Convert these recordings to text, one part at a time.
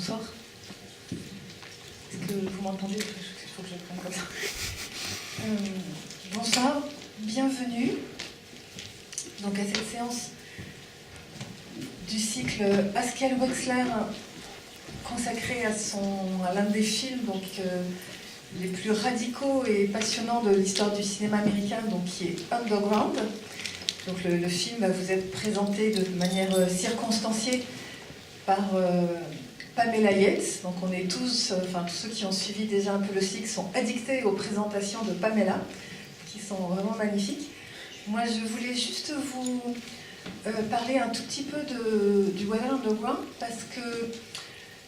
Bonsoir. Est-ce que vous m'entendez? Il faut que je prenne comme ça. Bonsoir, bienvenue donc à cette séance du cycle Haskell Wexler consacré à l'un des films les plus radicaux et passionnants de l'histoire du cinéma américain, donc qui est Underground. Donc le film va vous être présenté de manière circonstanciée par Pamela Yates. Donc on est tous ceux qui ont suivi déjà un peu le cycle sont addictés aux présentations de Pamela, qui sont vraiment magnifiques. Moi je voulais juste vous parler un tout petit peu du Weather Underground, parce que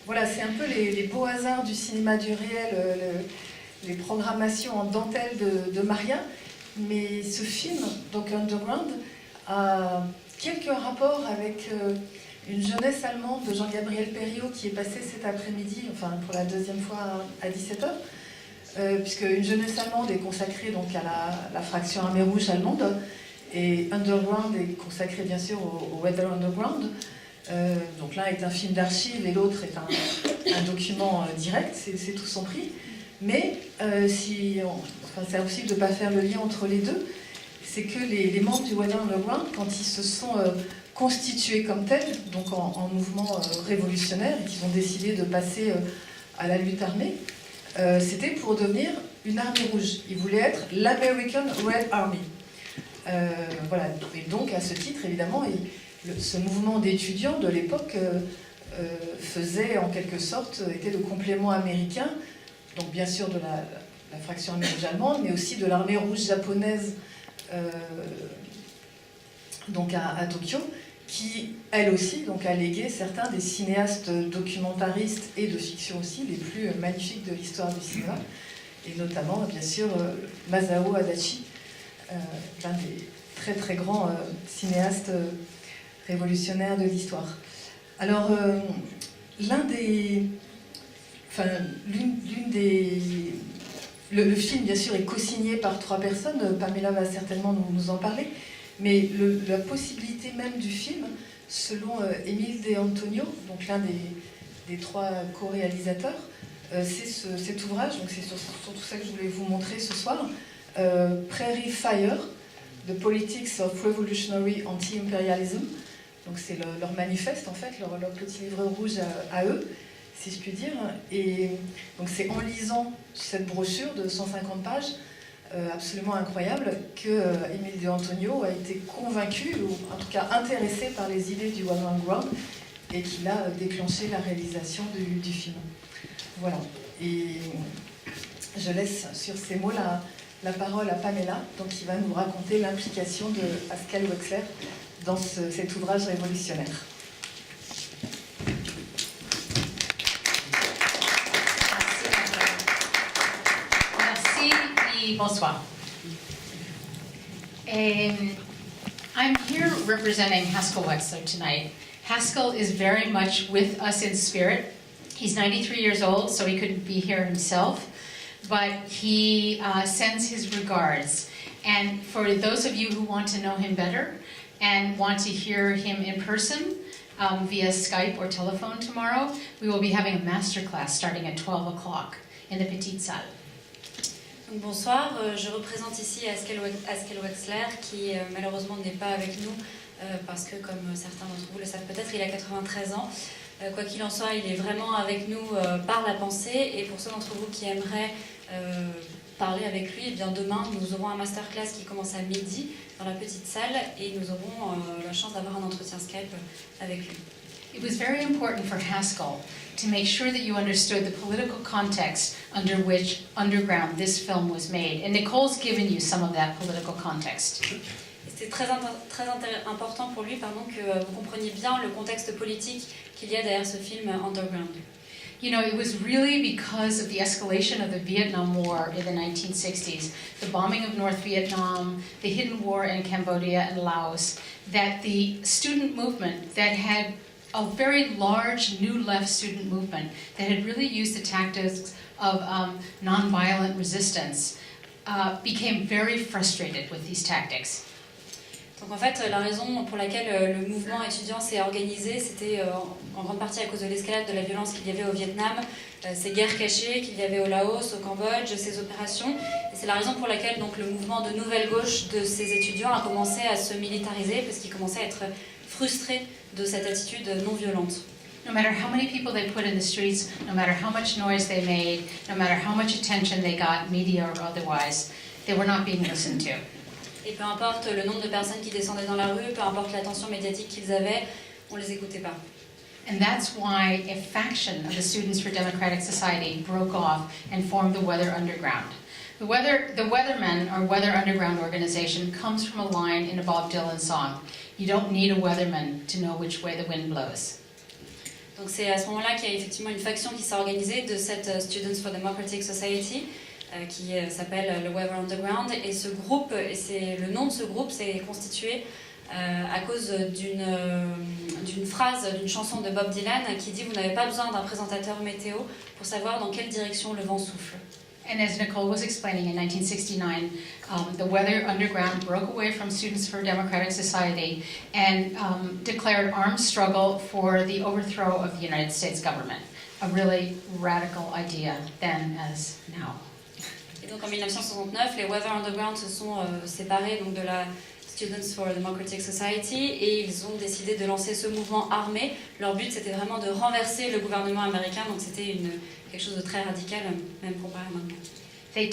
voilà, c'est un peu les beaux hasards du cinéma du réel, les programmations en dentelle de Maria. Mais ce film, donc Underground, a quelques rapports avec une jeunesse allemande de Jean-Gabriel Perriot qui est passée cet après-midi, enfin pour la deuxième fois à 17h, puisque une jeunesse allemande est consacrée donc à la fraction armée rouge allemande, et Underground est consacré bien sûr au Weather Underground. Donc l'un est un film d'archives et l'autre est un document direct, c'est tout son prix. Mais c'est impossible de ne pas faire le lien entre les deux. C'est que les membres du Weather Underground, quand ils se sont constitués comme tels, donc en mouvement révolutionnaire, et qu'ils ont décidé de passer à la lutte armée, c'était pour devenir une armée rouge. Ils voulaient être l'American Red Army. Voilà. Et donc, à ce titre, évidemment, ce mouvement d'étudiants de l'époque faisait en quelque sorte, était le complément américain, donc bien sûr de la fraction armée rouge allemande, mais aussi de l'armée rouge japonaise donc à Tokyo, qui elle aussi donc a légué certains des cinéastes documentaristes et de fiction aussi les plus magnifiques de l'histoire du cinéma, et notamment bien sûr Masao Adachi, l'un des très très grands cinéastes révolutionnaires de l'histoire. Alors le film, bien sûr, est co-signé par 3 personnes. Pamela va certainement nous en parler. Mais la possibilité même du film, selon Émile De Antonio, donc l'un des 3 co-réalisateurs, c'est cet ouvrage, donc c'est surtout ça que je voulais vous montrer ce soir, Prairie Fire, The Politics of Revolutionary Anti-Imperialism. Donc c'est leur manifeste, en fait, leur petit livre rouge à eux, si je puis dire. Et donc c'est en lisant cette brochure de 150 pages, absolument incroyable, que Émile De Antonio a été convaincu, ou en tout cas intéressé par les idées du Weather Underground, et qu'il a déclenché la réalisation du film. Voilà. Et je laisse sur ces mots la parole à Pamela, donc qui va nous raconter l'implication de Haskell Wexler dans cet ouvrage révolutionnaire. Bonsoir. I'm here representing Haskell Wexler tonight. Haskell is very much with us in spirit. He's 93 years old, so he couldn't be here himself, but he sends his regards. And for those of you who want to know him better and want to hear him in person via Skype or telephone tomorrow, we will be having a masterclass starting at 12 o'clock in the petite salle. Donc, bonsoir, je représente ici Haskell Wexler qui malheureusement n'est pas avec nous parce que, comme certains d'entre vous le savent peut-être, il a 93 ans. Quoi qu'il en soit, il est vraiment avec nous par la pensée, et pour ceux d'entre vous qui aimeraient parler avec lui, eh bien demain nous aurons un masterclass qui commence à midi dans la petite salle, et nous aurons la chance d'avoir un entretien Skype avec lui. It was very important for Haskell to make sure that you understood the political context under which Underground, this film, was made. And Nicole's given you some of that political context. C'était très important pour lui, que vous compreniez bien le contexte politique qu'il y a derrière ce film Underground. You know, it was really because of the escalation of the Vietnam War in the 1960s, the bombing of North Vietnam, the hidden war in Cambodia and Laos, that the student movement that had a very large new left student movement that had really used the tactics of nonviolent resistance became very frustrated with these tactics. Donc en fait, la raison pour laquelle le mouvement étudiant s'est organisé, c'était en grande partie à cause de l'escalade de la violence qu'il y avait au Vietnam, ces guerres cachées qu'il y avait au Laos, au Cambodge, ces opérations. Et c'est la raison pour laquelle donc, le mouvement de nouvelle gauche de ces étudiants a commencé à se militariser, parce qu'ils commençaient à être frustrés de cette attitude non violente. No matter how many people they put in the streets, no matter how much noise they made, no matter how much attention they got, media or otherwise, they were not being listened to. Et peu importe le nombre de personnes qui descendaient dans la rue, peu importe l'attention médiatique qu'ils avaient, on ne les écoutait pas. And that's why a faction of the Students for Democratic Society broke off and formed the Weather Underground. The Weathermen, or Weather Underground organization, comes from a line in a Bob Dylan song. You don't need a weatherman to know which way the wind blows. Donc c'est à ce moment-là qu'il y a effectivement une faction qui s'est organisée de cette Students for Democratic Society, qui s'appelle le Weather Underground, et ce groupe, et le nom de ce groupe s'est constitué à cause d'une phrase d'une chanson de Bob Dylan qui dit « Vous n'avez pas besoin d'un présentateur météo pour savoir dans quelle direction le vent souffle ». And as Nicole was explaining, in 1969, the Weather Underground broke away from Students for Democratic Society and declared armed struggle for the overthrow of the United States government. A really radical idea then as now. Et donc en 1969, les Weather Underground se sont séparés donc, de la Students for Democratic Society et ils ont décidé de lancer ce mouvement armé. Leur but c'était vraiment de renverser le gouvernement américain, donc c'était quelque chose de très radical, même comparé à maintenant. They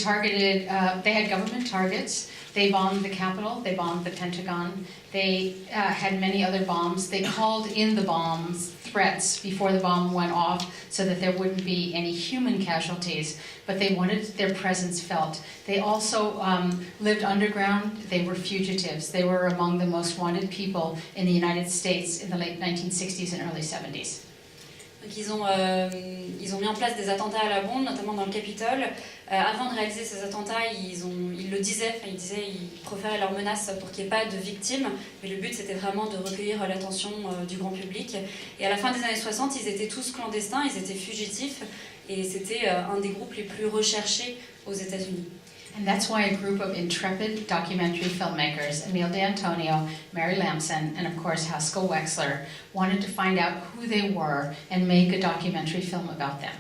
had government targets. They bombed the Capitol, they bombed the Pentagon, they had many other bombs. They called in the bombs threats before the bomb went off so that there wouldn't be any human casualties, but they wanted their presence felt. They also lived underground. They were fugitives. They were among the most wanted people in the United States in the late 1960s and early 70s. Donc ils ont mis en place des attentats à la bombe, notamment dans le Capitole. Avant de réaliser ces attentats, ils le disaient, ils proféraient leurs menaces pour qu'il n'y ait pas de victimes, mais le but c'était vraiment de recueillir l'attention du grand public. Et à la fin des années 60, ils étaient tous clandestins, ils étaient fugitifs, et c'était un des groupes les plus recherchés aux États-Unis. And that's why a group of intrepid documentary filmmakers, Emil D'Antonio, Mary Lamson, and of course Haskell Wexler, wanted to find out who they were and make a documentary film about them.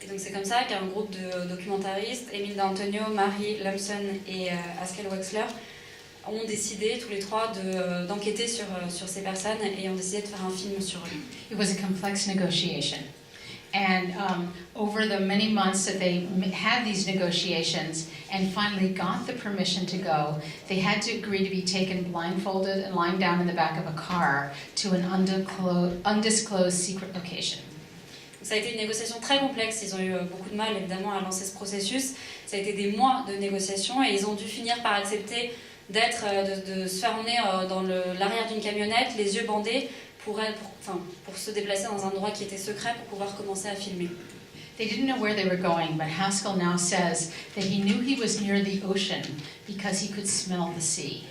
Et donc c'est comme ça qu'un groupe de documentaristes, Emil D'Antonio, Mary Lamson et Haskell Wexler, ont décidé tous les trois d'enquêter sur ces personnes et ont décidé de faire un film sur eux. It was a complex negotiation. And over the many months that they had these negotiations and finally got the permission to go, they had to agree to be taken blindfolded and lying down in the back of a car to an undisclosed secret location. Ça a été une négociation très complexe, ils ont eu beaucoup de mal évidemment à lancer ce processus. Ça a été des mois de négociations et ils ont dû finir par accepter de se faire emmener dans l'arrière d'une camionnette, les yeux bandés, pour se déplacer dans un endroit qui était secret pour pouvoir commencer à filmer. They didn't know where they were going, but Haskell now says that he knew he was near the ocean because he could smell the sea.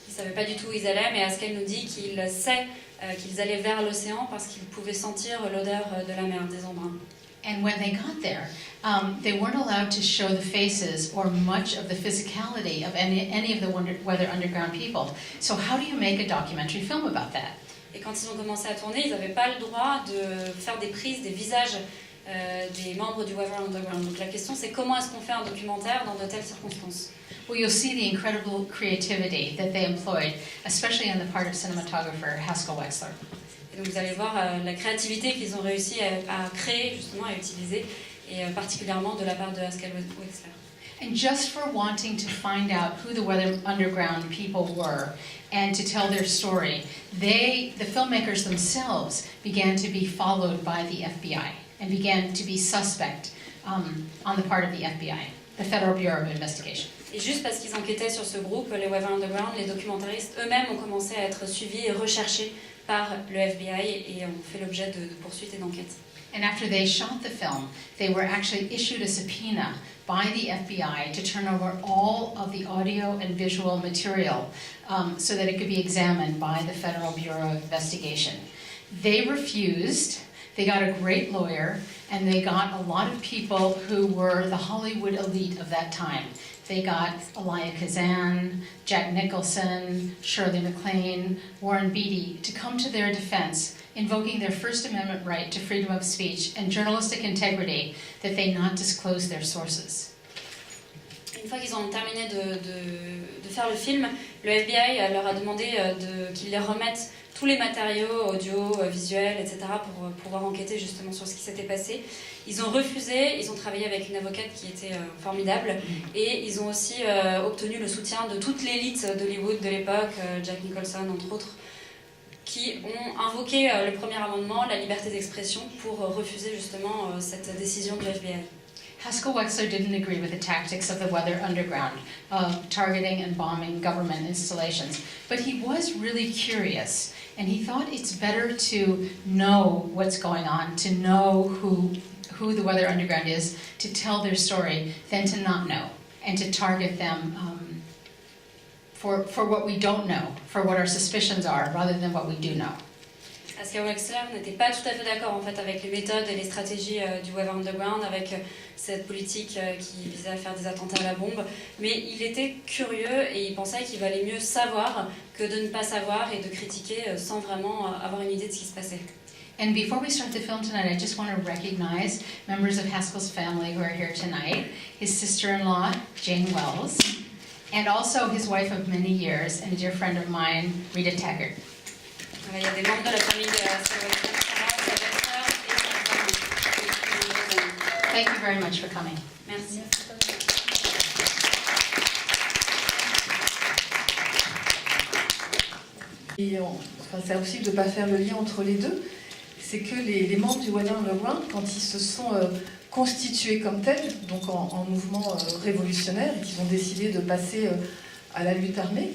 Ils ne savaient pas du tout où ils allaient, mais Haskell nous dit qu'il sait qu'ils allaient vers l'océan parce qu'ils pouvaient sentir l'odeur de la mer, des embruns. And when they got there, they weren't allowed to show the faces or much of the physicality of any of the Weather Underground people. So how do you make a documentary film about that? Et quand ils ont commencé à tourner, ils n'avaient pas le droit de faire des prises des visages des membres du Weather Underground. Donc la question c'est comment est-ce qu'on fait un documentaire dans de telles circonstances? Well, you'll see the incredible creativity that they employed, especially on the part of cinematographer Haskell Wexler. Et donc vous allez voir la créativité qu'ils ont réussi à créer, justement, à utiliser, et particulièrement de la part de Haskell Wexler. And just for wanting to find out who the Weather Underground people were and to tell their story, the filmmakers themselves began to be followed by the FBI and began to be suspect on the part of the FBI, the Federal Bureau of Investigation. Et juste parce qu'ils enquêtaient sur ce groupe, les Weather Underground, les documentaristes eux-mêmes ont commencé à être suivis et recherchés par le FBI et ont fait l'objet de poursuites et d'enquêtes. And after they shot the film, they were actually issued a subpoena by the FBI to turn over all of the audio and visual material so that it could be examined by the Federal Bureau of Investigation. They refused. They got a great lawyer, and they got a lot of people who were the Hollywood elite of that time. They got Elia Kazan, Jack Nicholson, Shirley MacLaine, Warren Beatty to come to their defense, invoking their First Amendment right to freedom of speech and journalistic integrity, that they not disclose their sources. Une fois qu'ils ont terminé de faire le film, le FBI leur a demandé qu'ils les remettent tous les matériaux audio, visuels, etc. pour pouvoir enquêter justement sur ce qui s'était passé. Ils ont refusé, ils ont travaillé avec une avocate qui était formidable et ils ont aussi obtenu le soutien de toute l'élite d'Hollywood de l'époque, Jack Nicholson entre autres, qui ont invoqué le premier amendement, la liberté d'expression, pour refuser justement cette décision du FBI. Haskell Wexler didn't agree with the tactics of the Weather Underground, targeting and bombing government installations, but he was really curious, and he thought it's better to know what's going on, to know who the Weather Underground is, to tell their story, than to not know, and to target them for what we don't know, for what our suspicions are, rather than what we do know. Haskell Wexler n'était pas tout à fait d'accord en fait avec les méthodes et les stratégies du Weather Underground, avec cette politique qui visait à faire des attentats à la bombe, mais il était curieux et il pensait qu'il valait mieux savoir que de ne pas savoir et de critiquer sans vraiment avoir une idée de ce qui se passait. And before we start the film tonight, I just want to recognize members of Haskell's family who are here tonight. His sister-in-law, Jane Wells, and also his wife of many years and a dear friend of mine, Rita Taggart. Il y a des membres de la famille de Haskell Wexler, sa belle-sœur et sa femme. Thank you very much for coming. Merci. Et c'est aussi de ne pas faire le lien entre les deux. C'est que les membres du Weather Underground, quand ils se sont constitués comme tels, donc en mouvement révolutionnaire, et qu'ils ont décidé de passer à la lutte armée,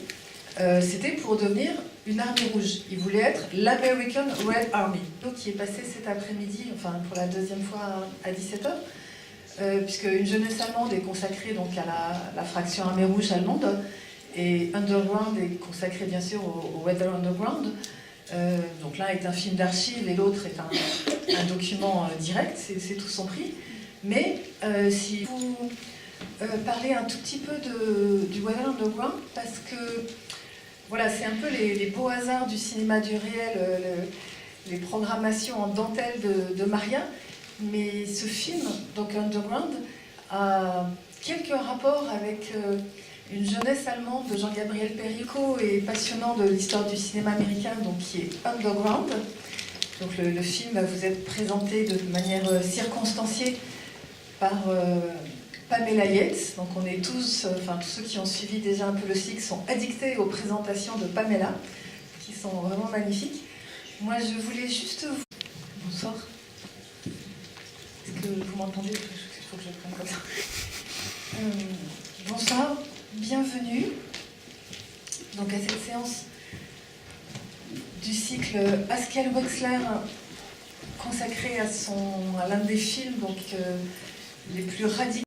c'était pour devenir une armée rouge. Ils voulaient être l'American Red Army, donc qui est passé cet après-midi, enfin pour la deuxième fois à 17h, puisque une jeunesse allemande est consacrée donc à la fraction armée rouge allemande, et Underground est consacré bien sûr au Weather Underground. Donc l'un est un film d'archives et l'autre est un document direct, c'est tout son prix. Mais si vous parlez un tout petit peu du Weather Underground, parce que voilà, c'est un peu les beaux hasards du cinéma du réel, les programmations en dentelle de Maria, mais ce film, donc Underground, a quelques rapports avec une jeunesse allemande de Jean-Gabriel Perico et passionnant de l'histoire du cinéma américain, donc qui est Underground. Donc le film va vous être présenté de manière circonstanciée par Pamela Yates. Donc on est tous ceux qui ont suivi déjà un peu le cycle sont addictés aux présentations de Pamela, qui sont vraiment magnifiques. Moi je voulais juste vous... Bonsoir. Est-ce que vous m'entendez? Il faut que je prenne comme ça. Bonsoir. Bienvenue donc à cette séance du cycle Haskell Wexler consacré à l'un des films donc, les plus radicaux